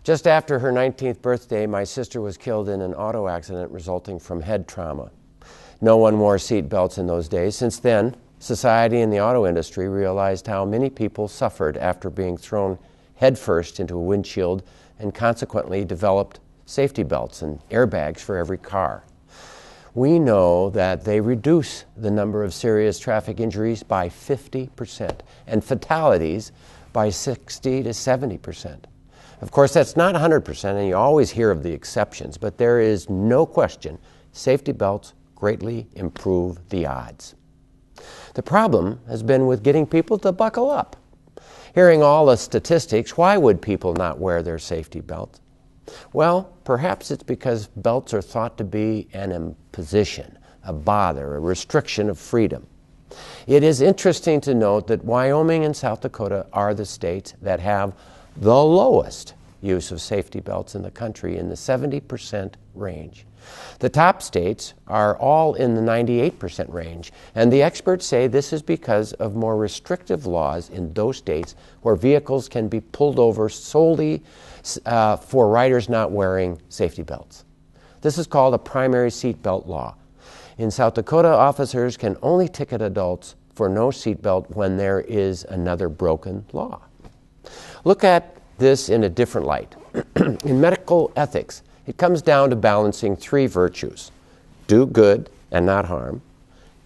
Just after her 19th birthday, my sister was killed in an auto accident resulting from head trauma. No one wore seat belts in those days. Since then, society and the auto industry realized how many people suffered after being thrown headfirst into a windshield and consequently developed safety belts and airbags for every car. We know that they reduce the number of serious traffic injuries by 50% and fatalities by 60 to 70%. Of course, that's not 100%, and you always hear of the exceptions, but there is no question safety belts greatly improve the odds. The problem has been with getting people to buckle up. Hearing all the statistics, why would people not wear their safety belts? Well, perhaps it's because belts are thought to be an imposition, a bother, a restriction of freedom. It is interesting to note that Wyoming and South Dakota are the states that have the lowest use of safety belts in the country, in the 70% range. The top states are all in the 98% range, and the experts say this is because of more restrictive laws in those states where vehicles can be pulled over solely for riders not wearing safety belts. This is called a primary seat belt law. In South Dakota, officers can only ticket adults for no seat belt when there is another broken law. Look at this in a different light. In medical ethics, it comes down to balancing three virtues: do good and not harm,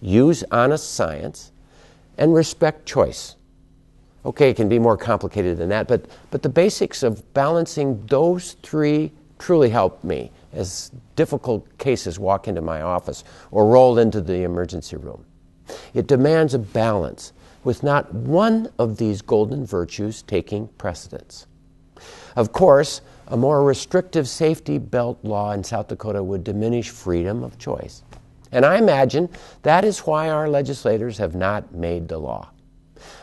use honest science, and respect choice. Okay, it can be more complicated than that, but the basics of balancing those three truly help me as difficult cases walk into my office or roll into the emergency room. It demands a balance with not one of these golden virtues taking precedence. Of course, a more restrictive safety belt law in South Dakota would diminish freedom of choice. And I imagine that is why our legislators have not made the law.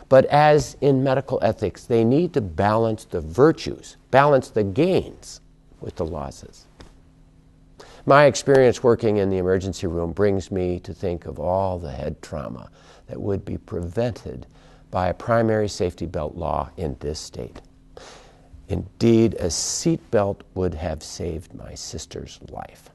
But as in medical ethics, they need to balance the virtues, balance the gains with the losses. My experience working in the emergency room brings me to think of all the head trauma that would be prevented by a primary safety belt law in this state. Indeed, a seat belt would have saved my sister's life.